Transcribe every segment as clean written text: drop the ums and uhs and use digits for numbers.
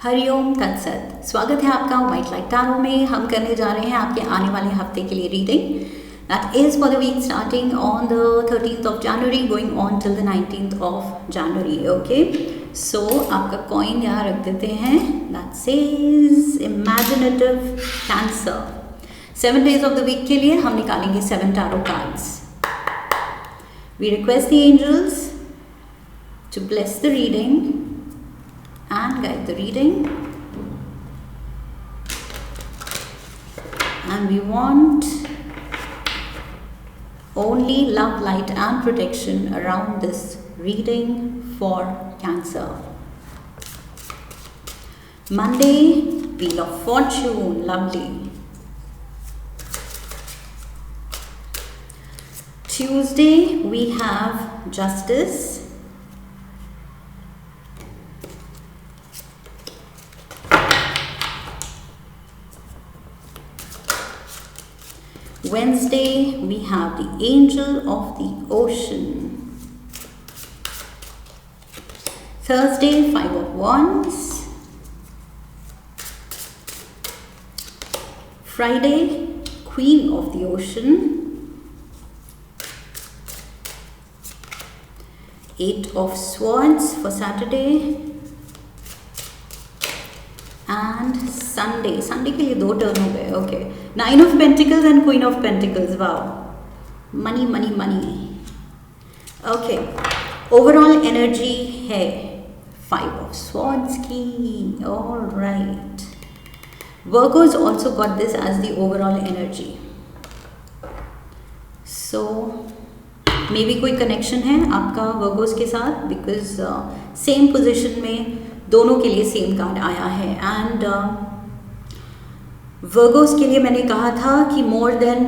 हरिओम तत्सत। स्वागत है आपका व्हाइट लाइट टैरो में। हम करने जा रहे हैं आपके आने वाले हफ्ते के लिए reading. That is for the week starting on the 13th of January going on till the 19th of January। Okay, so आपका कॉइन यहाँ रख देते हैं। That says imaginative cancer. 7 days of the week के लिए हम निकालेंगे 7 tarot cards. We request the angels to bless the reading and guide the reading, and we want only love, light and protection around this reading for Cancer. Monday, Wheel of Fortune, lovely. Tuesday, we have Justice. Wednesday, we have the Angel of the Ocean. Thursday, 5 of Wands. Friday, Queen of the Ocean. 8 of Swords for Saturday. And Sunday के लिए 2 turn हो गए। Okay, 9 of Pentacles and Queen of Pentacles। Wow, money money money. Okay, overall energy है 5 of Swords की। Alright, Virgos also got this as the overall energy. So may be कोई connection है आपका Virgos के साथ, because same position में दोनों के लिए सेम कार्ड आया है। एंड वर्गोस के लिए मैंने कहा था कि मोर देन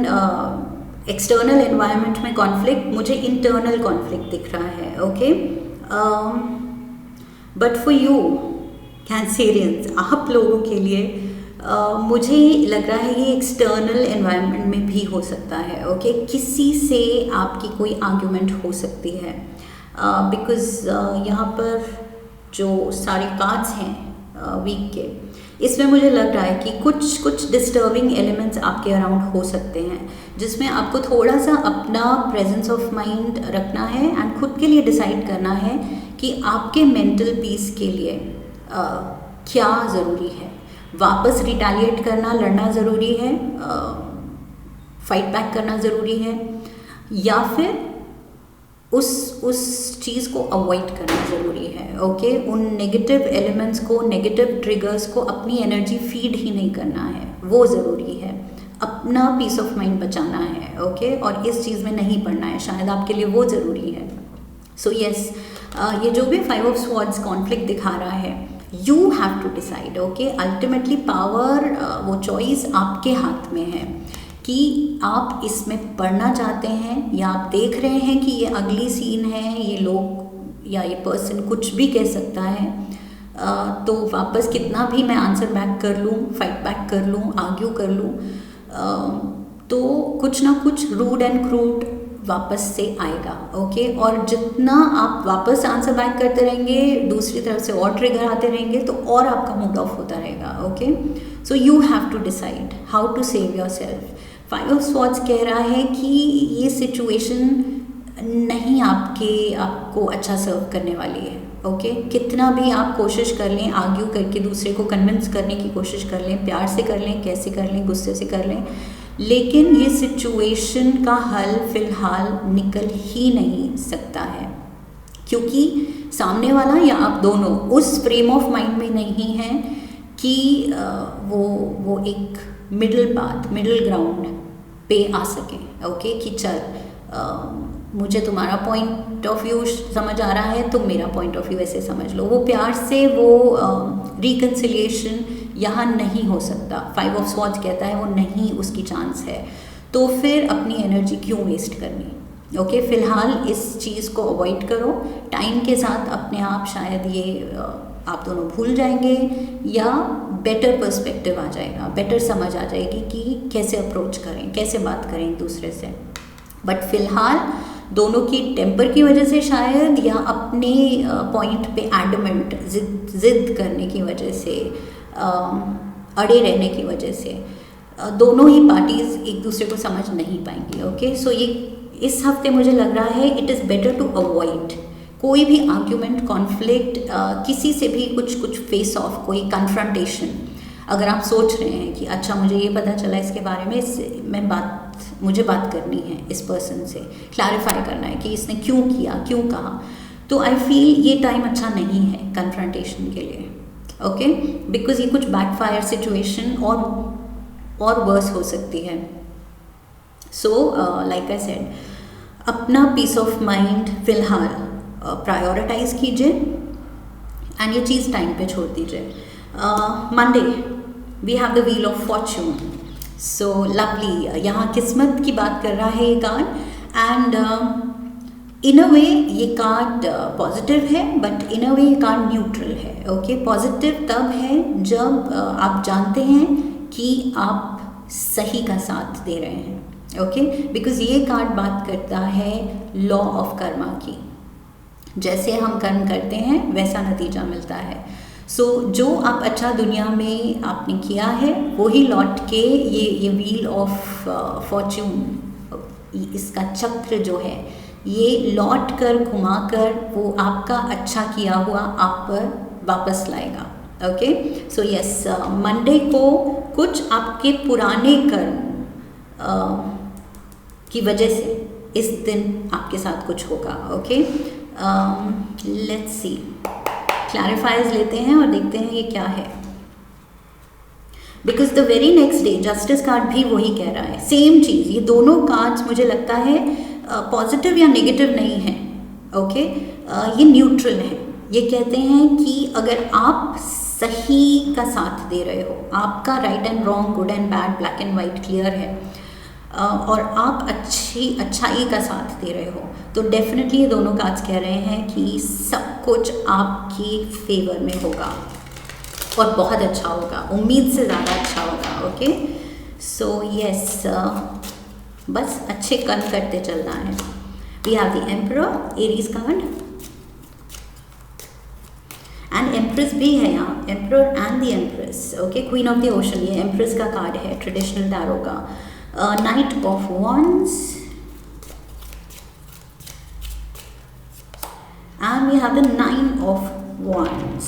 एक्सटर्नल एनवायरनमेंट में कॉन्फ्लिक्ट, मुझे इंटरनल कॉन्फ्लिक्ट दिख रहा है। Okay, but for you Cancerians, आप लोगों के लिए मुझे लग रहा है ये एक्सटर्नल एनवायरनमेंट में भी हो सकता है। ओके, किसी से आपकी कोई आर्ग्यूमेंट हो सकती है, बिकॉज यहाँ पर जो सारे कार्ड्स हैं वीक के, इसमें मुझे लग रहा है कि कुछ डिस्टर्बिंग एलिमेंट्स आपके अराउंड हो सकते हैं, जिसमें आपको थोड़ा सा अपना प्रेजेंस ऑफ माइंड रखना है एंड खुद के लिए डिसाइड करना है कि आपके मेंटल पीस के लिए क्या ज़रूरी है। वापस रिटेलिएट करना, लड़ना ज़रूरी है, फाइट बैक करना ज़रूरी है, या फिर उस चीज़ को अवॉइड करना ज़रूरी है। ओके, उन नेगेटिव एलिमेंट्स को, नेगेटिव ट्रिगर्स को अपनी एनर्जी फीड ही नहीं करना है, वो ज़रूरी है। अपना पीस ऑफ माइंड बचाना है। ओके, और इस चीज़ में नहीं पड़ना है, शायद आपके लिए वो ज़रूरी है। सो यस, ये जो भी 5 of Swords कॉन्फ्लिक्ट दिखा रहा है, you have to decide. Okay, ultimately power, वो चॉइस आपके हाथ में है कि आप इसमें पढ़ना चाहते हैं, या आप देख रहे हैं कि ये अगली सीन है, ये लोग या ये पर्सन कुछ भी कह सकता है, तो वापस कितना भी मैं आंसर बैक कर लूँ, फाइट बैक कर लूँ, आर्ग्यू कर लूँ, तो कुछ ना कुछ रूड एंड क्रूड वापस से आएगा। ओके, और जितना आप वापस आंसर बैक करते रहेंगे, दूसरी तरफ से और ट्रिगर आते रहेंगे, तो और आपका मूड ऑफ होता रहेगा। Okay, so you have to decide how to save yourself. 5 of Swords कह रहा है कि ये सिचुएशन नहीं आपको अच्छा सर्व करने वाली है। ओके, कितना भी आप कोशिश कर लें, आर्ग्यू करके दूसरे को कन्विंस करने की कोशिश कर लें, प्यार से कर लें, कैसे कर लें, गुस्से से कर लें, लेकिन ये सिचुएशन का हल फिलहाल निकल ही नहीं सकता है, क्योंकि सामने वाला या आप दोनों उस फ्रेम ऑफ माइंड में नहीं हैं कि वो एक मिडिल पाथ, मिडिल ग्राउंड पे आ सके। ओके, कि चल मुझे तुम्हारा पॉइंट ऑफ व्यू समझ आ रहा है, तुम मेरा पॉइंट ऑफ व्यू ऐसे समझ लो। वो प्यार से वो रिकन्सिलिएशन यहाँ नहीं हो सकता। 5 of Swords कहता है वो नहीं, उसकी चांस है, तो फिर अपनी एनर्जी क्यों वेस्ट करनी। ओके, फिलहाल इस चीज़ को अवॉइड करो। टाइम के साथ अपने आप शायद ये आप दोनों भूल जाएंगे, या बेटर पर्सपेक्टिव आ जाएगा, बेटर समझ आ जाएगी कि कैसे अप्रोच करें, कैसे बात करें एक दूसरे से। बट फिलहाल दोनों की टेम्पर की वजह से शायद, या अपने पॉइंट पे एडमेंट जिद करने की वजह से, अड़े रहने की वजह से दोनों ही पार्टीज़ एक दूसरे को समझ नहीं पाएंगी। ओके, सो ये इस हफ्ते मुझे लग रहा है it is better to avoid कोई भी आर्ग्यूमेंट, कॉन्फ्लिक्ट, किसी से भी कुछ फेस ऑफ, कोई कन्फ्रंटेशन। अगर आप सोच रहे हैं कि अच्छा मुझे ये पता चला इसके बारे में, मुझे बात करनी है इस पर्सन से, क्लैरिफाई करना है कि इसने क्यों किया, क्यों कहा, तो आई फील ये टाइम अच्छा नहीं है कन्फ्रंटेशन के लिए। ओके, बिकॉज ये कुछ बैकफायर सिचुएशन और वर्स हो सकती है। सो लाइक आई सेड, अपना पीस ऑफ माइंड फिलहाल प्रायोरिटाइज कीजिए एंड ये चीज़ टाइम पे छोड़ दीजिए। Monday we have the wheel of fortune, so lovely, यहाँ किस्मत की बात कर रहा है ये कार्ड, एंड इन अ वे ये कार्ड पॉजिटिव है, बट इन अ वे ये कार्ड न्यूट्रल है। ओके, पॉजिटिव तब है जब आप जानते हैं कि आप सही का साथ दे रहे हैं। ओके, बिकॉज ये कार्ड बात करता है लॉ ऑफ कर्मा की, जैसे हम कर्म करते हैं वैसा नतीजा मिलता है। सो जो आप अच्छा दुनिया में आपने किया है वही लौट के ये व्हील ऑफ फॉर्च्यून, इसका चक्र जो है ये लौट कर घुमा कर वो आपका अच्छा किया हुआ आप पर वापस लाएगा। ओके, सो यस, मंडे को कुछ आपके पुराने कर्म की वजह से इस दिन आपके साथ कुछ होगा। ओके, लेट्स सी, क्लैरिफायर्स लेते हैं और देखते हैं ये क्या है। Because the very next day justice card भी वही कह रहा है, सेम चीज़। ये दोनों कार्ड्स मुझे लगता है पॉजिटिव या नेगेटिव नहीं है। ओके, ये न्यूट्रल है। ये कहते हैं कि अगर आप सही का साथ दे रहे हो, आपका right and wrong, good and bad, black and white clear है, और आप अच्छाई का साथ दे रहे हो, तो डेफिनेटली ये दोनों कार्ड्स कह रहे हैं कि सब कुछ आपकी फेवर में होगा और बहुत अच्छा होगा, उम्मीद से ज़्यादा अच्छा होगा। ओके, सो यस, बस अच्छे कर्म करते चलना है। We have the emperor, Aries card, and empress भी है यहाँ, emperor and the empress. Okay, queen of the ocean, ये एम्प्रेस का कार्ड है ट्रेडिशनल टैरो का। Knight of Wands, and we have the Nine of Wands.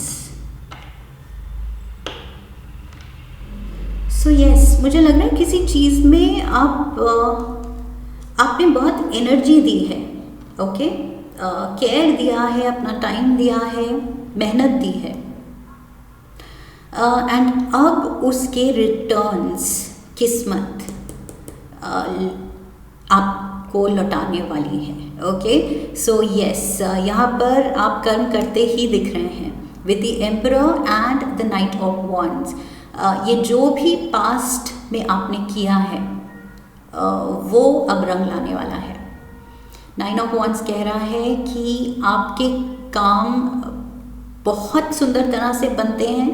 So yes, मुझे लग रहा है किसी चीज़ में आपने बहुत एनर्जी दी है। ओके, केयर दिया है, अपना टाइम दिया है, मेहनत दी है, एंड अब उसके रिटर्न्स किस्मत आपको लौटाने वाली है। ओके, सो यस, यहाँ पर आप कर्म करते ही दिख रहे हैं with the emperor and the night of wands. ये जो भी पास्ट में आपने किया है वो अब रंग लाने वाला है। नाइन ऑफ वॉन्ड्स कह रहा है कि आपके काम बहुत सुंदर तरह से बनते हैं,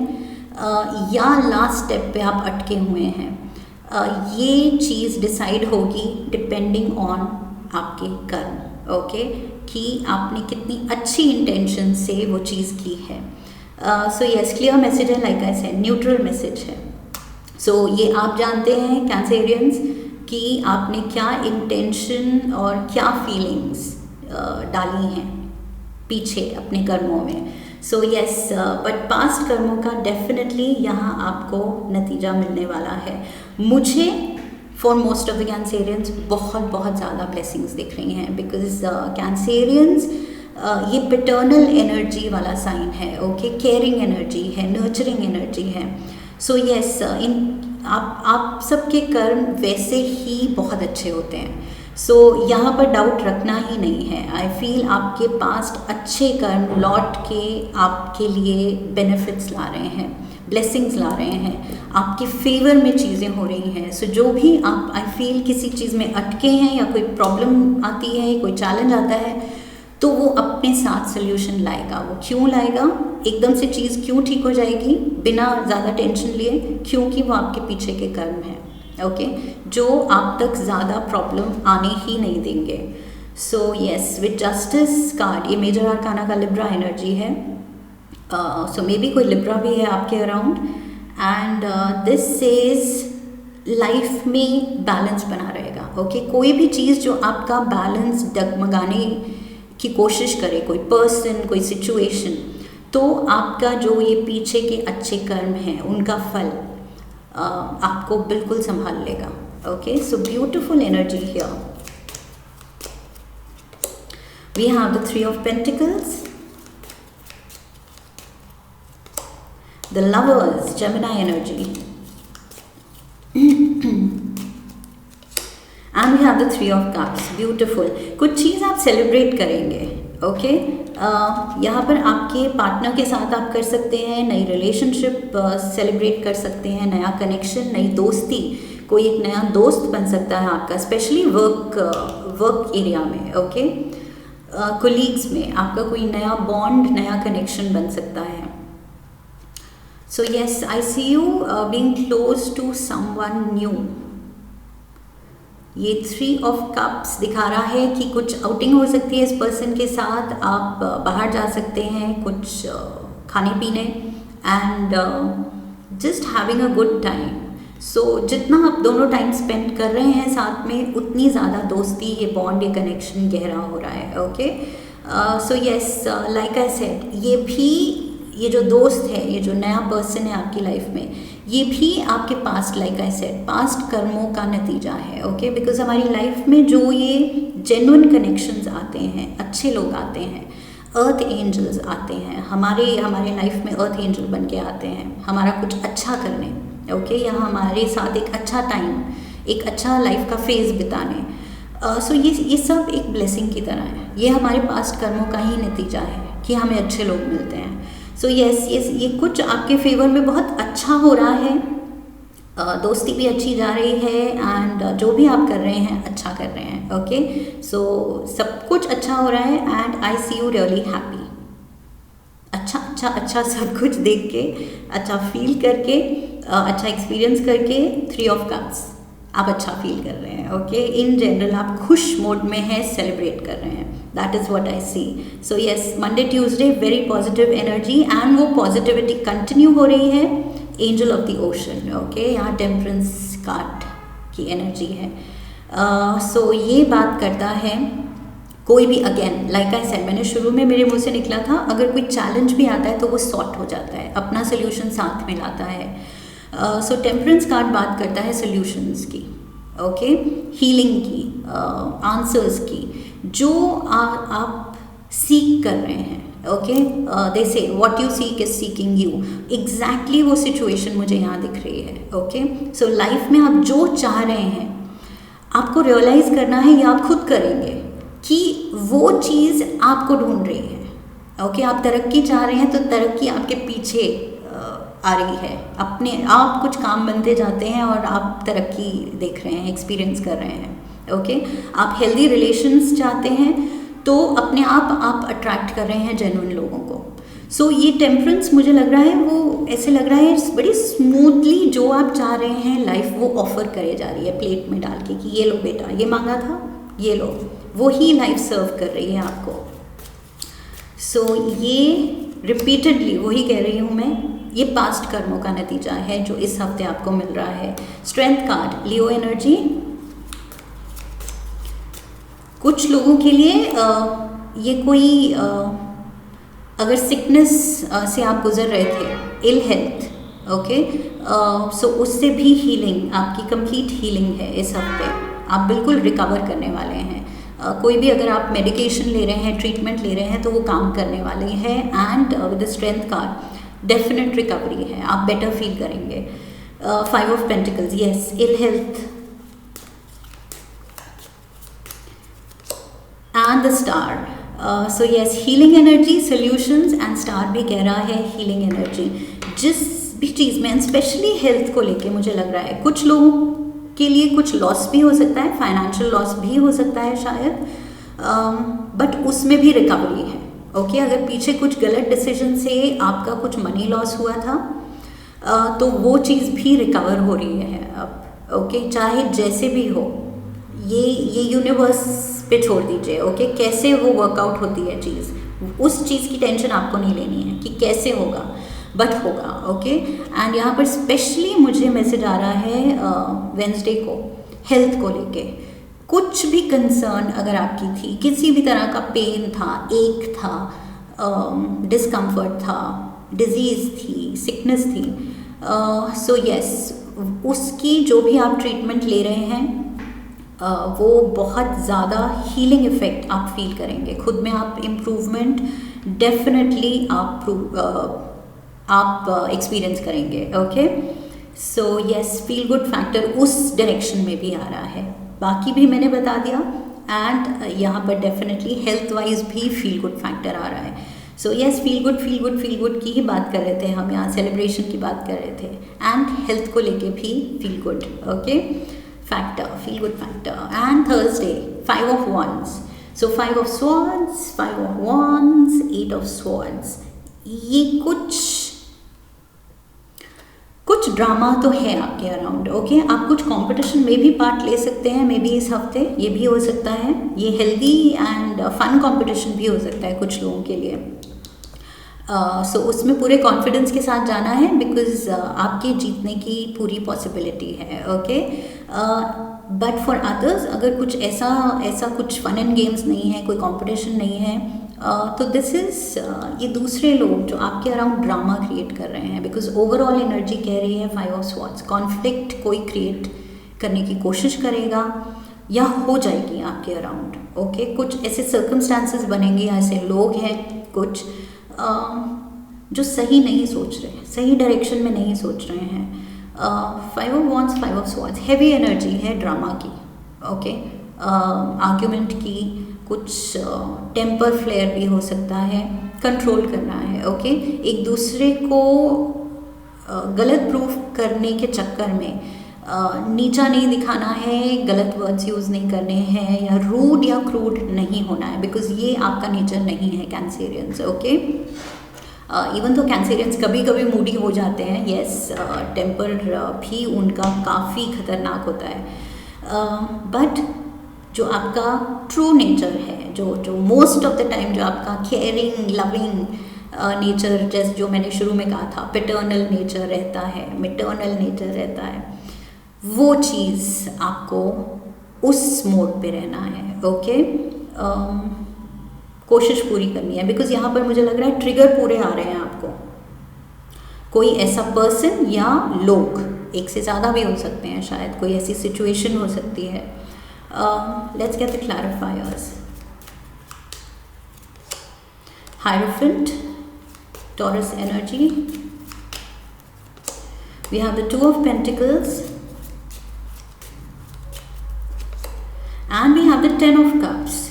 या लास्ट स्टेप पे आप अटके हुए हैं। ये चीज़ डिसाइड होगी डिपेंडिंग ऑन आपके कर्म। ओके, कि आपने कितनी अच्छी इंटेंशन से वो चीज़ की है। सो यस, क्लियर मैसेज है, like I said, neutral message है। सो ये आप जानते हैं कैंसेरियंस कि आपने क्या इंटेंशन और क्या फीलिंग्स डाली हैं पीछे अपने कर्मों में। सो यस, बट पास्ट कर्मों का डेफिनेटली यहाँ आपको नतीजा मिलने वाला है। मुझे for most of the Cancerians बहुत ज़्यादा ब्लेसिंग्स दिख रही हैं, बिकॉज कैंसेरियंस ये पैटर्नल एनर्जी वाला साइन है। ओके, केयरिंग एनर्जी है, नर्चरिंग एनर्जी है। सो यस, आप सबके कर्म वैसे ही बहुत अच्छे होते हैं। सो यहाँ पर डाउट रखना ही नहीं है। आई फील आपके पास्ट अच्छे कर्म लौट के आपके लिए बेनिफिट्स ला रहे हैं, ब्लेसिंग्स ला रहे हैं, आपके फेवर में चीज़ें हो रही हैं। सो जो भी आप आई फील किसी चीज़ में अटके हैं या कोई प्रॉब्लम आती है, कोई चैलेंज आता है, तो वो अपने साथ सोल्यूशन लाएगा। वो क्यों लाएगा, एकदम से चीज़ क्यों ठीक हो जाएगी बिना ज़्यादा टेंशन लिए, क्योंकि वो आपके पीछे के कर्म हैं। ओके, जो आप तक ज़्यादा प्रॉब्लम आने ही नहीं देंगे। So yes, with justice card, ये मेजर आर्काना का लिब्रा एनर्जी है। सो मे बी कोई लिब्रा भी है आपके around, and this says life में बैलेंस बना रहेगा। ओके, कोई भी चीज़ जो आपका बैलेंस डगमगाने की कोशिश करे, कोई पर्सन, कोई सिचुएशन, तो आपका जो ये पीछे के अच्छे कर्म हैं उनका फल आपको बिल्कुल संभाल लेगा। Okay, so beautiful energy here. We have the 3 of Pentacles, the Lovers, Gemini energy, and we have the 3 of Cups, beautiful। कुछ चीज़ आप सेलिब्रेट करेंगे। ओके, यहाँ पर आपके पार्टनर के साथ आप कर सकते हैं, नई रिलेशनशिप सेलिब्रेट कर सकते हैं, नया कनेक्शन, नई दोस्ती, कोई एक नया दोस्त बन सकता है आपका, स्पेशली वर्क एरिया में। ओके, कोलीग्स में आपका कोई नया बॉन्ड, नया कनेक्शन बन सकता है। So yes, I see you being close to someone new. ये 3 of Cups दिखा रहा है कि कुछ आउटिंग हो सकती है इस पर्सन के साथ, आप बाहर जा सकते हैं कुछ खाने पीने, and just having a good time. So जितना आप दोनों टाइम स्पेंड कर रहे हैं साथ में, उतनी ज़्यादा दोस्ती, ये बॉन्ड, ये कनेक्शन गहरा हो रहा है। Okay, so yes, like I said, ये जो दोस्त है, ये जो नया पर्सन है आपकी लाइफ में, ये भी आपके past, like I said, past कर्मों का नतीजा है। ओके, बिकॉज हमारी लाइफ में जो ये जेन्युइन कनेक्शंस आते हैं, अच्छे लोग आते हैं, अर्थ एंजल्स आते हैं, हमारे लाइफ में अर्थ एंजल बन के आते हैं हमारा कुछ अच्छा करने। ओके, या हमारे साथ एक अच्छा टाइम, एक अच्छा लाइफ का फेज बिताने। सो ये सब एक ब्लेसिंग की तरह है, ये हमारे पास्ट कर्मों का ही नतीजा है कि हमें अच्छे लोग मिलते हैं। सो यस, ये कुछ आपके फेवर में बहुत अच्छा हो रहा है, दोस्ती भी अच्छी जा रही है, एंड जो भी आप कर रहे हैं अच्छा कर रहे हैं। ओके, सो सब कुछ अच्छा हो रहा है, and I see you really happy. अच्छा सब कुछ देख के, अच्छा फील करके, अच्छा एक्सपीरियंस करके 3 of Cups आप अच्छा फील कर रहे हैं। ओके, इन जनरल आप खुश मोड में हैं, सेलिब्रेट कर रहे हैं, that is what I see. So yes, Monday Tuesday very positive energy, and वो पॉजिटिविटी कंटिन्यू हो रही है। Angel of the ocean, okay, यहाँ टेम्परेंस कार्ड की एनर्जी है। सो ये बात करता है, कोई भी, अगेन लाइक आई सेड, मैंने शुरू में मेरे मुंह से निकला था, अगर कोई चैलेंज भी आता है तो वो सॉर्ट हो जाता है, अपना सोल्यूशन साथ में लाता है। सो टेम्परेंस कार्ड बात करता है सोल्यूशंस की, ओके, हीलिंग की, आंसर्स की, जो आप सीख कर रहे हैं। ओके, दे से what you seek is seeking you, exactly वो सिचुएशन मुझे यहाँ दिख रही है। ओके, सो लाइफ में आप जो चाह रहे हैं आपको रियलाइज़ करना है, या आप खुद करेंगे कि वो चीज़ आपको ढूंढ रही है। ओके, आप तरक्की चाह रहे हैं तो तरक्की आपके पीछे आ रही है, अपने आप कुछ काम बनते जाते हैं और आप तरक्की देख रहे हैं, एक्सपीरियंस कर रहे हैं। ओके, आप हेल्दी रिलेशंस चाहते हैं तो अपने आप अट्रैक्ट कर रहे हैं जेन्युइन लोगों को। सो ये टेम्परेंस मुझे लग रहा है, वो ऐसे लग रहा है बड़ी स्मूथली जो आप चाह रहे हैं लाइफ वो ऑफर करे जा रही है प्लेट में डाल के, कि ये लो बेटा, ये मांगा था, ये लो, वो ही लाइफ सर्व कर रही है आपको। सो ये रिपीटेडली वही कह रही हूँ मैं, ये पास्ट कर्मों का नतीजा है जो इस हफ्ते आपको मिल रहा है। स्ट्रेंथ कार्ड, लियो एनर्जी, कुछ लोगों के लिए ये कोई अगर सिकनेस से आप गुजर रहे थे, इल हेल्थ, ओके, सो उससे भी हीलिंग, आपकी कंप्लीट हीलिंग है इस हफ्ते, आप बिल्कुल रिकवर करने वाले हैं। कोई भी अगर आप मेडिकेशन ले रहे हैं, ट्रीटमेंट ले रहे हैं, तो वो काम करने वाले हैं, and with strength card definite recovery है, आप बेटर फील करेंगे। 5 of Pentacles, yes, ill health and the star. So yes, healing energy, solutions, and star भी कह रहा है हीलिंग एनर्जी। जिस भी चीज़ में, स्पेशली हेल्थ को लेके मुझे लग रहा है कुछ लोगों के लिए कुछ लॉस भी हो सकता है, फाइनेंशियल लॉस भी हो सकता है शायद, बट उसमें भी रिकवरी है। ओके, अगर पीछे कुछ गलत डिसीजन से आपका कुछ मनी लॉस हुआ था, तो वो चीज़ भी रिकवर हो रही है अब। ओके, चाहे जैसे भी हो, ये यूनिवर्स पे छोड़ दीजिए, ओके। कैसे वो वर्कआउट होती है चीज़, उस चीज़ की टेंशन आपको नहीं लेनी है कि कैसे होगा, बट होगा, ओके। एंड यहाँ पर स्पेशली मुझे मैसेज आ रहा है वेंसडे को हेल्थ को लेके। कुछ भी कंसर्न अगर आपकी थी, किसी भी तरह का पेन था, एक था, डिस्कम्फर्ट था, डिजीज़ थी, सिकनेस थी, सो यस, उसकी जो भी आप ट्रीटमेंट ले रहे हैं वो बहुत ज़्यादा हीलिंग इफ़ेक्ट आप फील करेंगे खुद में। आप इम्प्रूवमेंट डेफिनेटली आप एक्सपीरियंस करेंगे, okay. So yes, feel good factor उस डायरेक्शन में भी आ रहा है। बाकी भी मैंने बता दिया, एंड यहाँ पर डेफिनेटली हेल्थ वाइज भी फील गुड फैक्टर आ रहा है। सो यस, फील गुड की ही बात कर रहे थे हम, यहाँ सेलिब्रेशन की बात कर रहे थे, एंड हेल्थ को लेके भी feel good, okay, factor, feel good factor. And Thursday 5 of Wands, so 5 of Swords, 5 of Wands, 8 of Swords, ये कुछ ड्रामा तो है आपके अराउंड, ओके। आप कुछ कंपटीशन में भी पार्ट ले सकते हैं, मे बी इस हफ्ते, ये भी हो सकता है। ये हेल्दी एंड फन कंपटीशन भी हो सकता है कुछ लोगों के लिए। सो उसमें पूरे कॉन्फिडेंस के साथ जाना है, बिकॉज आपके जीतने की पूरी पॉसिबिलिटी है, ओके। बट फॉर अदर्स, अगर कुछ ऐसा कुछ फन एंड गेम्स नहीं है, कोई कंपटीशन नहीं है, तो दिस इज़ ये दूसरे लोग जो आपके अराउंड ड्रामा क्रिएट कर रहे हैं, बिकॉज ओवरऑल एनर्जी कह रही है 5 of Swords, कॉन्फ्लिक्ट कोई क्रिएट करने की कोशिश करेगा या हो जाएगी आपके अराउंड, ओके। कुछ ऐसे सर्कमस्टांसेस बनेंगे, ऐसे लोग हैं कुछ जो सही नहीं सोच रहे हैं, सही डायरेक्शन में नहीं सोच रहे हैं। 5 of Wands, 5 of Swords, heavy energy है ड्रामा की, ओके। आर्ग्यूमेंट की, कुछ टेम्पर फ्लेयर भी हो सकता है, कंट्रोल करना है, ओके। एक दूसरे को गलत प्रूफ करने के चक्कर में नीचा नहीं दिखाना है, गलत वर्ड्स यूज़ नहीं करने हैं, या रूड या क्रूड नहीं होना है, बिकॉज ये आपका नेचर नहीं है कैंसेरियंस, ओके। इवन तो कैंसेरियंस कभी कभी मूडी हो जाते हैं, येस, टेम्पर भी उनका काफ़ी खतरनाक होता है, बट जो आपका ट्रू नेचर है, जो मोस्ट ऑफ द टाइम जो आपका केयरिंग, लविंग नेचर, जैसे जो मैंने शुरू में कहा था, पैटर्नल नेचर रहता है, मैटर्नल नेचर रहता है, वो चीज़ आपको उस मोड पे रहना है, ओके। कोशिश पूरी करनी है, बिकॉज यहाँ पर मुझे लग रहा है ट्रिगर पूरे आ रहे हैं आपको। कोई ऐसा पर्सन या लोग, एक से ज़्यादा भी हो सकते हैं, शायद कोई ऐसी सिचुएशन हो सकती है। Let's get the clarifiers. Hierophant, Taurus energy. We have the 2 of Pentacles, and we have the 10 of Cups.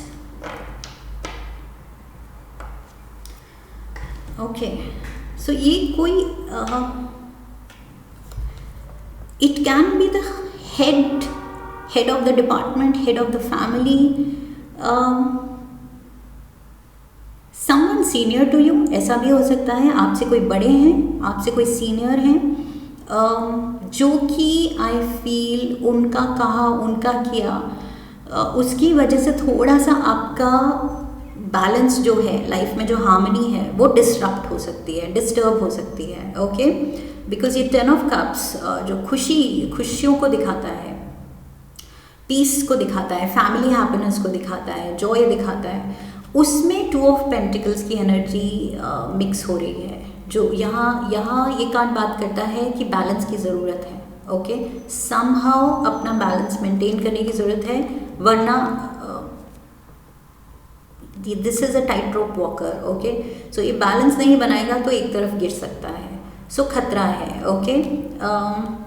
Okay, so ये कोई it can be the head of the department, head of the family, someone senior to you, ऐसा भी हो सकता है। आपसे कोई बड़े हैं, आपसे कोई सीनियर हैं, जो कि आई फील उनका कहा, उनका किया, उसकी वजह से थोड़ा सा आपका बैलेंस जो है लाइफ में, जो हार्मनी है, वो डिस्टर्ब हो सकती है, डिस्टर्ब हो सकती है, ओके। बिकॉज ये 10 of Cups जो खुशियों को दिखाता है, पीस को दिखाता है, फैमिली हैप्पीनेस को दिखाता है, जॉय दिखाता है, उसमें 2 of Pentacles की एनर्जी मिक्स हो रही है, जो यहाँ ये कार्ड बात करता है कि बैलेंस की ज़रूरत है, ओके। समहाउ अपना बैलेंस मेंटेन करने की ज़रूरत है, वरना this is a tight rope walker, okay. So ये बैलेंस नहीं बनाएगा तो एक तरफ गिर सकता है, सो खतरा है, okay.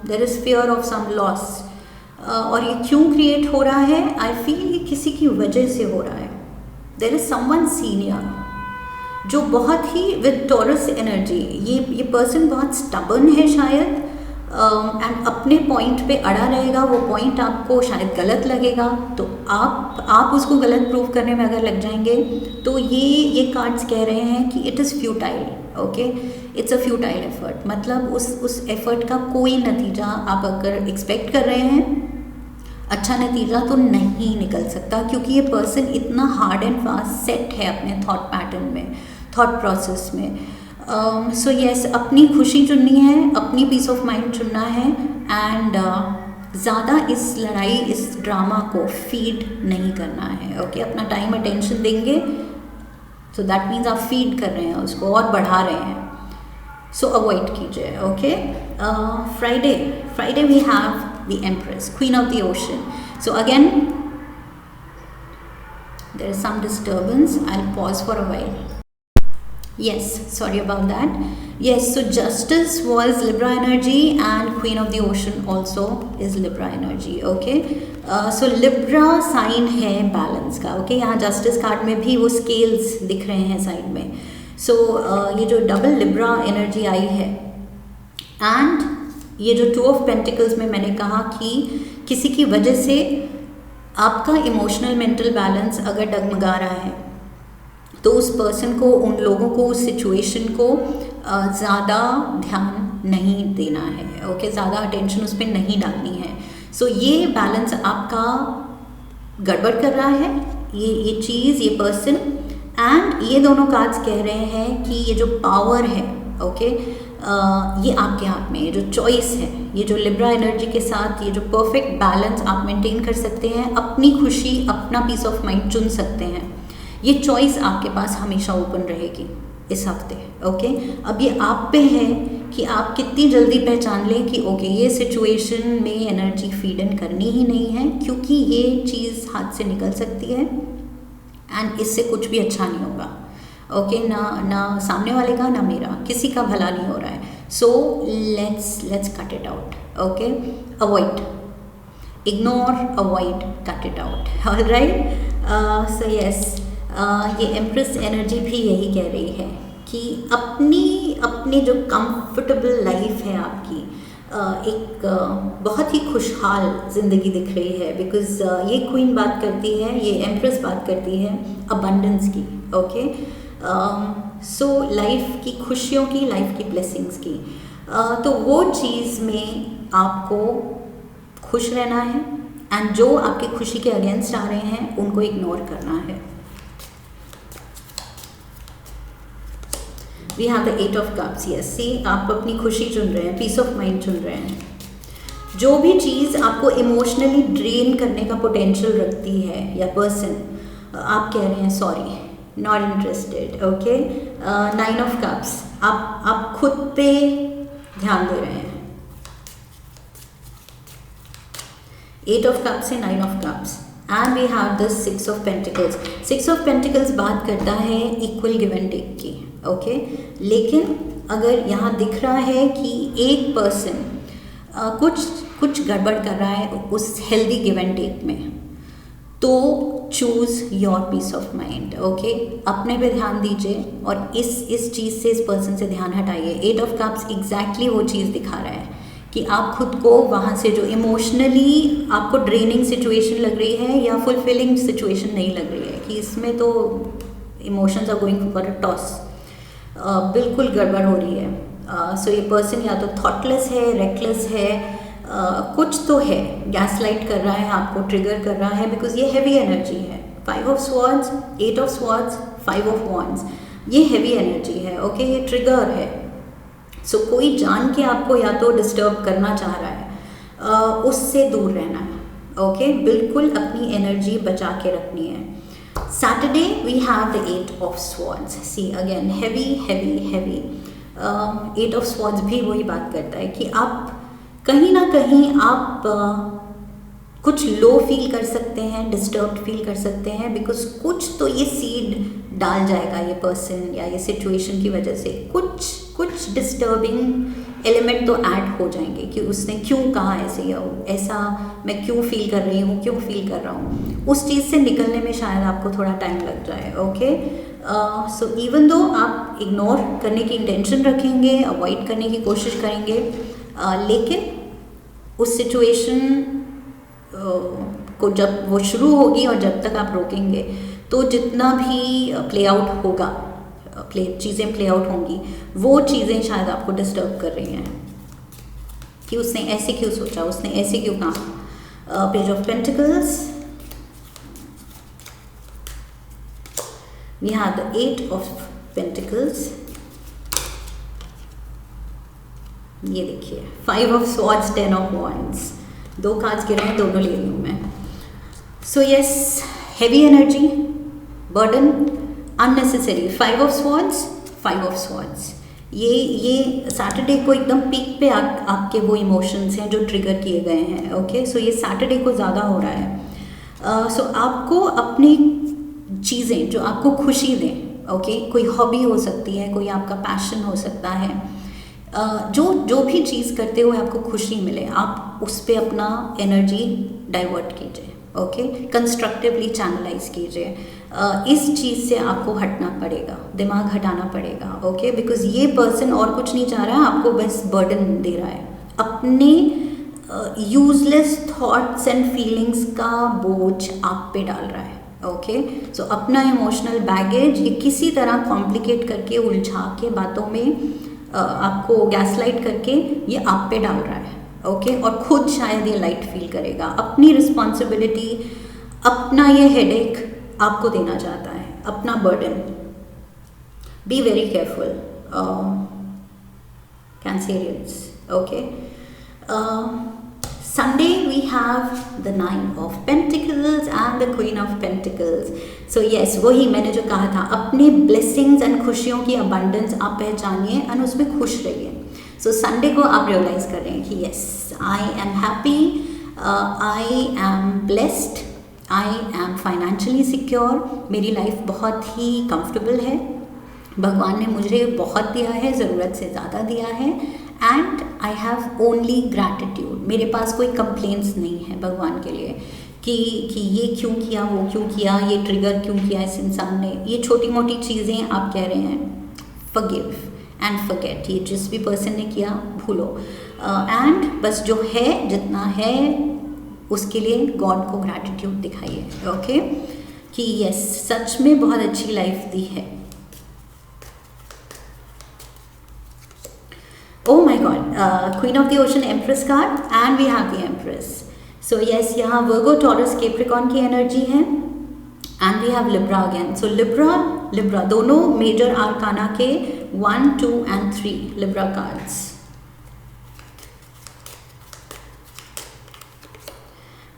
There is fear of some loss, और ये क्यों क्रिएट हो रहा है? आई फील ये किसी की वजह से हो रहा है। देयर इज समवन सीनियर जो बहुत ही विद टॉरस एनर्जी, ये पर्सन बहुत स्टबर्न है शायद, एंड अपने पॉइंट पे अड़ा रहेगा। वो पॉइंट आपको शायद गलत लगेगा, तो आप उसको गलत प्रूव करने में अगर लग जाएंगे तो ये कार्ड्स कह रहे हैं कि it is futile, okay. It's a futile effort, मतलब उस एफर्ट का कोई नतीजा आप अगर एक्सपेक्ट कर रहे हैं अच्छा नतीजा तो नहीं निकल सकता, क्योंकि ये पर्सन इतना हार्ड एंड फास्ट सेट है अपने थॉट पैटर्न में, थॉट प्रोसेस में। सो यस, अपनी खुशी चुननी है, अपनी पीस ऑफ माइंड चुनना है, एंड ज़्यादा इस लड़ाई, इस ड्रामा को फीड नहीं करना है। ओके, अपना टाइम अटेंशन देंगे, सो दैट मीन्स आप फीड कर रहे हैं उसको और बढ़ा रहे हैं, सो अवॉइड कीजिए। Okay, Friday we have the empress, queen of the ocean. So again there is some disturbance, I will pause for a while. Yes, sorry about that. Yes, so Justice was Libra energy and Queen of the Ocean also is Libra energy. Okay, so Libra sign है balance का. Okay, यहाँ Justice card में भी वो scales दिख रहे हैं side में. So ये जो डबल Libra energy आई है, and ये जो Two of Pentacles में मैंने कहा कि किसी की वजह से आपका इमोशनल मेंटल बैलेंस अगर डगमगा रहा है, तो उस पर्सन को, उन लोगों को, उस सिचुएशन को ज़्यादा ध्यान नहीं देना है। ओके, ज़्यादा अटेंशन उस पर नहीं डालनी है। सो ये बैलेंस आपका गड़बड़ कर रहा है, ये चीज़, ये पर्सन, एंड ये दोनों कार्ड्स कह रहे हैं कि ये जो पावर है, ओके, ये आपके हाथ में, ये जो चॉइस है, ये जो लिब्रा एनर्जी के साथ ये जो परफेक्ट बैलेंस आप मेंटेन कर सकते हैं, अपनी खुशी, अपना पीस ऑफ माइंड चुन सकते हैं, ये चॉइस आपके पास हमेशा ओपन रहेगी इस हफ्ते। ओके, अब ये आप पे है कि आप कितनी जल्दी पहचान लें कि ओके, ये सिचुएशन में एनर्जी फीड इन करनी ही नहीं है, क्योंकि ये चीज़ हाथ से निकल सकती है एंड इससे कुछ भी अच्छा नहीं होगा। ओके, ना सामने वाले का, ना मेरा, किसी का भला नहीं हो रहा है। So let's cut it out. Okay, avoid, ignore, avoid, cut it out. Alright, so yes, ये एम्प्रेस एनर्जी भी यही कह रही है कि अपनी जो कंफर्टेबल लाइफ है आपकी, एक बहुत ही खुशहाल ज़िंदगी दिख रही है, बिकॉज ये क्वीन बात करती है, ये एम्प्रेस बात करती है अबंडेंस की। ओके, सो लाइफ की खुशियों की, लाइफ की ब्लेसिंग्स की, तो वो चीज़ में आपको खुश रहना है, एंड जो आपकी खुशी के अगेंस्ट आ रहे हैं उनको इग्नोर करना है। We have the 8 of cups. Yes, see, आप अपनी खुशी चुन रहे हैं, पीस ऑफ माइंड चुन रहे हैं। जो भी चीज़ आपको इमोशनली ड्रेन करने का पोटेंशियल रखती है, या पर्सन, आप कह रहे हैं sorry, not interested. Okay, 9 of cups, आप खुद पे ध्यान दे रहे हैं। 8 ऑफ कप्स से 9 of cups, and we have the 6 of pentacles. 6 of pentacles बात करता है इक्वल गिव एंड टेक की। ओके, लेकिन अगर यहाँ दिख रहा है कि एक पर्सन कुछ गड़बड़ कर रहा है उस हेल्दी गिव एंड टेक में, तो choose your peace of mind. Okay, अपने पे ध्यान दीजिए और इस चीज़ से, इस पर्सन से ध्यान हटाइए। 8 ऑफ कप्स एग्जैक्टली वो चीज़ दिखा रहा है कि आप खुद को वहाँ से, जो इमोशनली आपको ड्रेनिंग सिचुएशन लग रही है या फुलफिलिंग सिचुएशन नहीं लग रही है, कि इसमें तो emotions are going for a toss, बिल्कुल गड़बड़ हो रही है। सो ये पर्सन या तो थॉटलेस है, रेकलेस है, कुछ तो है, गैसलाइट कर रहा है, आपको ट्रिगर कर रहा है, बिकॉज ये हैवी एनर्जी है। 5 of swords, 8 of swords, 5 of wands, ये हैवी एनर्जी है। ओके, ये ट्रिगर है। सो कोई जान के आपको या तो डिस्टर्ब करना चाह रहा है, उससे दूर रहना है। ओके, बिल्कुल अपनी एनर्जी बचा के रखनी है। Saturday we have the 8 of swords. See again, heavy, heavy, heavy. 8 of swords भी वही बात करता है कि आप कहीं ना कहीं आप कुछ लो फील कर सकते हैं, डिस्टर्ब्ड फील कर सकते हैं, बिकॉज कुछ तो ये सीड डाल जाएगा ये पर्सन या ये सिचुएशन की वजह से, कुछ डिस्टर्बिंग एलिमेंट तो ऐड हो जाएंगे कि उसने क्यों कहा ऐसे, या ऐसा मैं क्यों फील कर रही हूँ, क्यों फील कर रहा हूँ, उस चीज़ से निकलने में शायद आपको थोड़ा टाइम लग जाए। ओके, सो इवन दो आप इग्नोर करने की इंटेंशन रखेंगे, अवॉइड करने की कोशिश करेंगे, लेकिन उस सिचुएशन को जब वो शुरू होगी और जब तक आप रोकेंगे, तो जितना भी प्ले आउट होगा, चीज़ें प्ले आउट होंगी, वो चीज़ें शायद आपको डिस्टर्ब कर रही हैं कि उसने ऐसे क्यों सोचा, उसने ऐसे क्यों कहा। Page of pentacles, we have the 8 of pentacles, ये देखिए 5 of swords, 10 of wands, 2 cards गिरे हैं, दोनों ले रही हूँ मैं। So yes, heavy energy, burden, unnecessary, 5 of swords, 5 of swords. ये सैटरडे को एकदम पीक पे आपके वो इमोशंस हैं जो ट्रिगर किए गए हैं। ओके, सो ये सैटरडे को ज़्यादा हो रहा है। सो आपको अपनी चीज़ें जो आपको खुशी दें, ओके, कोई हॉबी हो सकती है, कोई आपका पैशन हो सकता है, जो भी चीज़ करते हुए आपको खुशी मिले, आप उस पर अपना एनर्जी डाइवर्ट कीजिए। ओके, कंस्ट्रक्टिवली चैनलाइज कीजिए। इस चीज़ से आपको हटना पड़ेगा, दिमाग हटाना पड़ेगा। ओके, बिकॉज ये पर्सन और कुछ नहीं चाह रहा है, आपको बस बर्डन दे रहा है, अपने यूजलेस थॉट्स एंड फीलिंग्स का बोझ आप पे डाल रहा है। ओके, सो अपना इमोशनल बैगेज ये किसी तरह कॉम्प्लिकेट करके, उलझा के, बातों में आपको गैसलाइट करके ये आप पे डाल रहा है। ओके, और खुद शायद ये लाइट फील करेगा। अपनी रिस्पॉन्सिबिलिटी, अपना ये हेडेक आपको देना चाहता है, अपना burden. Be very careful Cancerians. Okay, Sunday we have the 9 of Pentacles and the Queen of Pentacles. So yes, वही मैंने जो कहा था, अपने blessings and खुशियों की abundance आप पहचानिए और उसमें खुश रहिए। So Sunday को आप realize कर रहे हैं कि yes, I am happy, I am blessed, I am financially secure, मेरी life बहुत ही comfortable है, भगवान ने मुझे बहुत दिया है, ज़रूरत से ज़्यादा दिया है, and I have only gratitude. मेरे पास कोई कंप्लेंट्स नहीं है भगवान के लिए कि ये क्यों किया, वो क्यों किया, ये ट्रिगर क्यों किया इस इंसान ने। ये छोटी मोटी चीज़ें आप कह रहे हैं, फॉरगिव एंड फॉरगेट, ये जिस भी पर्सन ने किया भूलो, एंड बस जो है, जितना है, उसके लिए गॉड को ग्रैटिट्यूड दिखाइए। ओके, कि यस, सच में बहुत अच्छी लाइफ दी है। Oh my God, Queen of the Ocean Empress card, and we have the Empress. So yes, यहाँ Virgo, Taurus, Capricorn की एनर्जी है, and we have Libra again. So Libra दोनों मेजर आर्काना के 1, 2 and 3 Libra cards.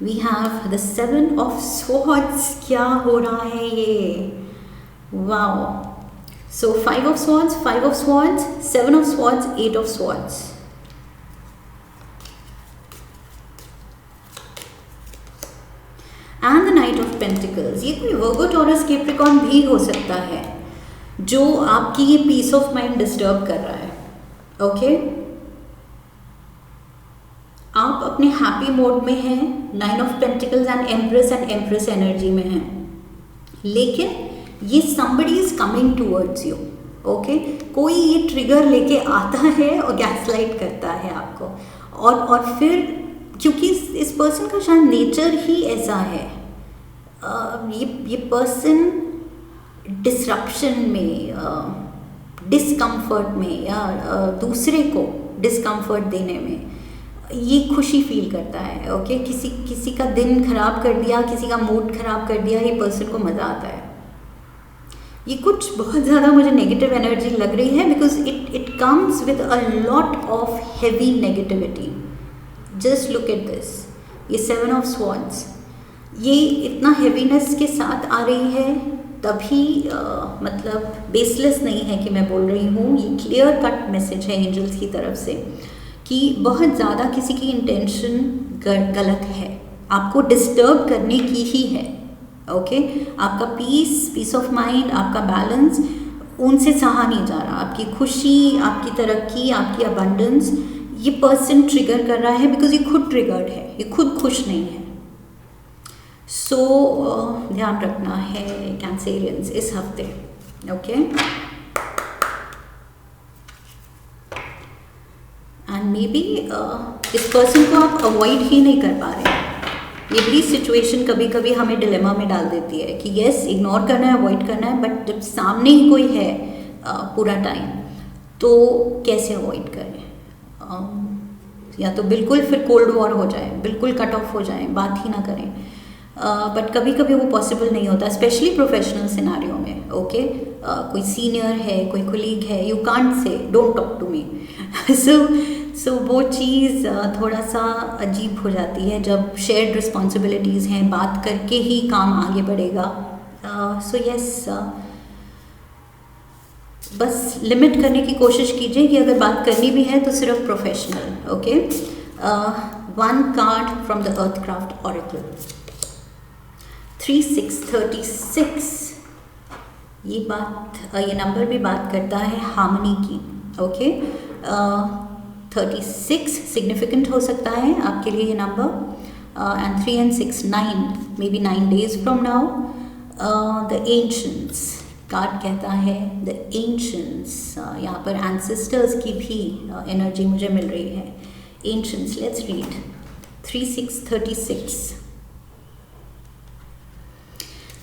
We have the 7 of Swords. क्या हो रहा है ये? Wow. So 5 of Swords, 5 of Swords, 7 of Swords, 8 of Swords. And the Knight of Pentacles. ये कोई Virgo, Taurus, Capricorn भी हो सकता है जो आपकी ये पीस ऑफ माइंड डिस्टर्ब कर रहा है। ओके, आप अपने हैप्पी मोड में हैं, 9 of Pentacles and empress energy में हैं, लेकिन ये somebody is coming towards you. Okay, कोई ये ट्रिगर लेके आता है और गैसलाइट करता है आपको, और फिर क्योंकि इस पर्सन का शायद नेचर ही ऐसा है, ये पर्सन डिसरप्शन में, डिस्कम्फर्ट में, या दूसरे को डिस्कम्फर्ट देने में ये खुशी फील करता है। ओके, किसी का दिन खराब कर दिया, किसी का मूड खराब कर दिया, ये पर्सन को मज़ा आता है। ये कुछ बहुत ज़्यादा मुझे नेगेटिव एनर्जी लग रही है, because it comes with a lot of heavy negativity. Just look at this, ये 7 ऑफ स्वॉर्ड्स, ये इतना हैवीनेस के साथ आ रही है, तभी मतलब बेसलेस नहीं है कि मैं बोल रही हूँ, ये क्लियर कट मैसेज है एंजल्स की तरफ से कि बहुत ज़्यादा किसी की इंटेंशन गलत है, आपको डिस्टर्ब करने की ही है। ओके, आपका पीस ऑफ माइंड, आपका बैलेंस उनसे सहा नहीं जा रहा, आपकी खुशी, आपकी तरक्की, आपकी अबंडेंस, ये पर्सन ट्रिगर कर रहा है, बिकॉज ये खुद ट्रिगर्ड है, ये खुद खुश नहीं है। सो ध्यान रखना है कैंसेरियंस इस हफ्ते। ओके, एंड मे बी इस पर्सन को आप अवॉइड ही नहीं कर पा रहे हैं। ये भी सिचुएशन कभी कभी हमें डिलेमा में डाल देती है कि यस, इग्नोर करना है, अवॉइड करना है, बट जब सामने ही कोई है पूरा टाइम, तो कैसे अवॉइड करें। या तो बिल्कुल फिर कोल्ड वॉर हो जाए, बिल्कुल कट ऑफ हो जाए, बात ही ना करें। बट कभी कभी वो पॉसिबल नहीं होता, स्पेशली प्रोफेशनल सिनारियो में। ओके, कोई सीनियर है, कोई कोलीग है, you can't say don't talk to me. So वो चीज़ थोड़ा सा अजीब हो जाती है जब शेयर्ड रिस्पॉन्सिबिलिटीज़ हैं, बात करके ही काम आगे बढ़ेगा। सो यस, बस लिमिट करने की कोशिश कीजिए कि अगर बात करनी भी है तो सिर्फ professional. Okay, one card from the earthcraft oracle, 3636। ये नंबर भी बात करता है हार्मनी की। ओके, 36 सिग्निफिकेंट हो सकता है आपके लिए ये नंबर, and 3 and 6 9, may be 9 days from now. The ancients card कहता है द एंशंट्स, यहाँ पर एंसेस्टर्स की भी एनर्जी मुझे मिल रही है। एंशंट्स, let's read 3636।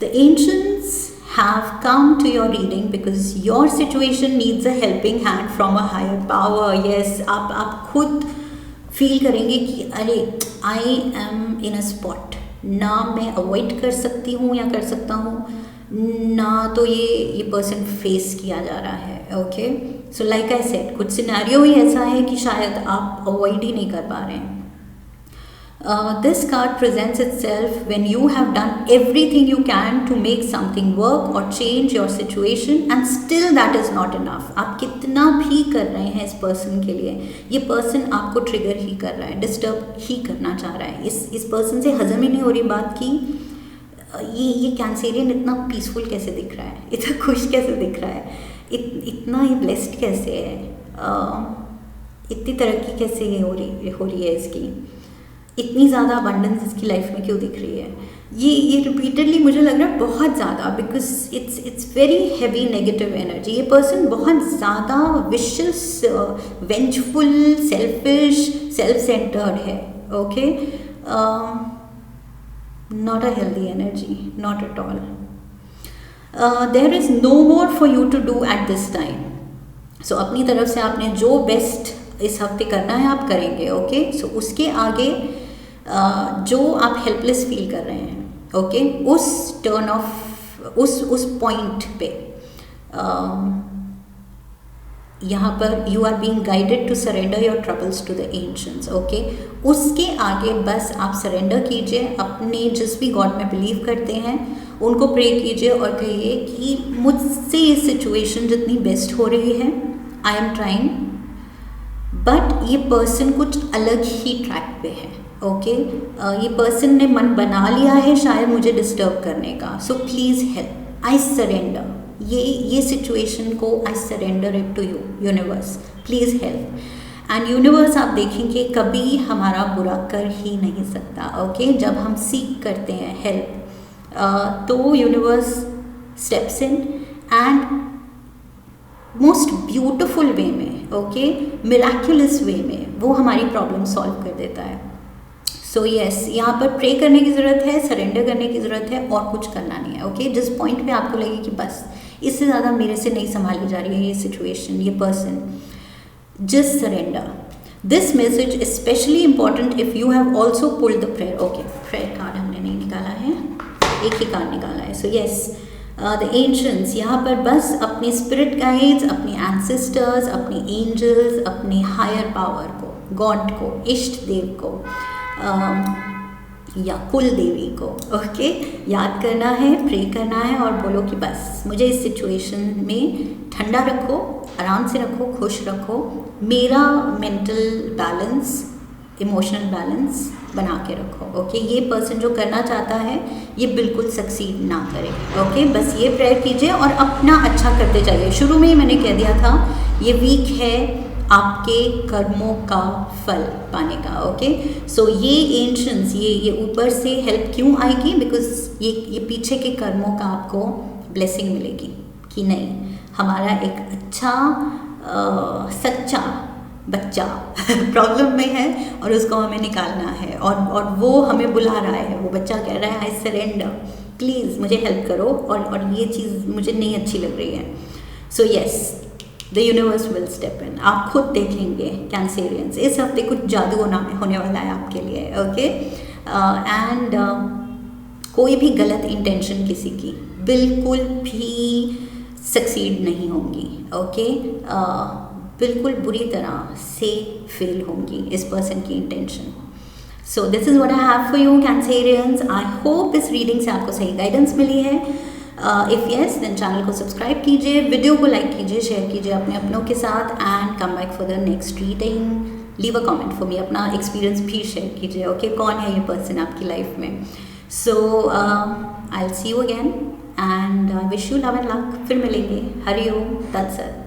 The ancients have come to your reading because your situation needs a helping hand from a higher power. Yes, आप खुद फील करेंगे कि अरे I am in a spot, ना मैं अवॉइड कर सकती हूँ या कर सकता हूँ, ना तो ये पर्सन फेस किया जा रहा है। Okay, so like I said, कुछ सिनेरियो ही ऐसा है कि शायद आप अवॉइड ही नहीं कर पा रहे हैं। This card presents itself when you have done everything you can to make something work or change your situation and still that is not enough. आप कितना भी कर रहे हैं इस पर्सन के लिए, ये पर्सन आपको ट्रिगर ही कर रहा है, डिस्टर्ब ही करना चाह रहा है। इस पर्सन से हजम ही नहीं हो रही बात की ये कैंसेरियन इतना पीसफुल कैसे दिख रहा है, इतना खुश कैसे दिख रहा है, इतना ये ब्लेस्ड कैसे है, इतनी तरक्की कैसे हो रही है इसकी, इतनी ज़्यादा अबंडेंस इसकी लाइफ में क्यों दिख रही है। ये रिपीटेडली मुझे लग रहा है बहुत ज़्यादा, because it's very heavy negative energy. ये पर्सन बहुत ज़्यादा vicious, vengeful, selfish, self centred है। Okay, not a healthy energy, not at all. There is no more for you to do at this time. So अपनी तरफ से आपने जो best इस हफ्ते करना है आप करेंगे। ओके, सो उसके आगे जो आप हेल्पलेस फील कर रहे हैं, ओके, उस टर्न ऑफ उस पॉइंट पे यहाँ पर you are being guided to surrender your troubles to the ancients. Okay, उसके आगे बस आप सरेंडर कीजिए, अपने जिस भी गॉड में बिलीव करते हैं उनको प्रे कीजिए और कहिए कि मुझसे ये सिचुएशन जितनी बेस्ट हो रही है, आई एम ट्राइंग, बट ये पर्सन कुछ अलग ही ट्रैक पे है। ओके, ये पर्सन ने मन बना लिया है शायद मुझे डिस्टर्ब करने का, so please help, I surrender, ये सिचुएशन को I surrender it to you universe, please help. And universe आप देखेंगे कभी हमारा बुरा कर ही नहीं सकता। ओके, जब हम सीख करते हैं हेल्प तो universe steps in and most beautiful way में, ओके, मिराक्युलस वे में वो हमारी प्रॉब्लम सॉल्व कर देता है। सो यस, यहाँ पर प्रे करने की ज़रूरत है, सरेंडर करने की ज़रूरत है, और कुछ करना नहीं है। ओके, जिस पॉइंट पे आपको लगे कि बस इससे ज़्यादा मेरे से नहीं संभाली जा रही है ये सिचुएशन, ये person, just surrender. This message is specially important if you have also pulled the prayer. Okay, prayer card हमने नहीं निकाला है, एक ही कार्ड निकाला है। सो यस, द एंशंट्स, यहाँ पर बस अपने स्पिरिट गाइड्स, अपने एंसेस्टर्स, अपने एंजल्स, अपने हायर पावर को, गॉड को, इष्ट देव को या कुल देवी को, ओके, याद करना है, प्रे करना है और बोलो कि बस मुझे इस सिचुएशन में ठंडा रखो, आराम से रखो, खुश रखो, मेरा मेंटल बैलेंस, इमोशनल बैलेंस बना के रखो। ओके, ये पर्सन जो करना चाहता है ये बिल्कुल सक्सीड ना करे। ओके, बस ये प्रेयर कीजिए और अपना अच्छा करते जाइए। शुरू में ही मैंने कह दिया था ये वीक है आपके कर्मों का फल पाने का। ओके, सो ये एंशंट्स, ये ऊपर से हेल्प क्यों आएगी, बिकॉज ये पीछे के कर्मों का आपको ब्लेसिंग मिलेगी कि नहीं, हमारा एक अच्छा सच्चा बच्चा प्रॉब्लम में है और उसको हमें निकालना है, और वो हमें बुला रहा है, वो बच्चा कह रहा है आई सरेंडर, प्लीज़ मुझे हेल्प करो, और ये चीज़ मुझे नहीं अच्छी लग रही है। So yes, the universe will step in. आप खुद देखेंगे कैंसेरियंस, इस हफ्ते कुछ जादू होने वाला है आपके लिए, ओके। एंड कोई भी गलत इंटेंशन किसी की बिल्कुल भी सक्सीड नहीं होंगी, ओके। बिल्कुल बुरी तरह से फेल होंगी इस पर्सन की intention. So this is what I have for you Cancerians. I hope इस रीडिंग से आपको सही गाइडेंस मिली है। इफ़ येस देन चैनल को सब्सक्राइब कीजिए, वीडियो को लाइक कीजिए, शेयर कीजिए अपने अपनों के साथ and come back for the next reading. Leave a comment for me, अपना एक्सपीरियंस भी शेयर कीजिए, ओके। कौन है ये पर्सन आपकी लाइफ में। So I will see you again and wish you love and luck. फिर मिलेंगे। हरि ओम तत्सत।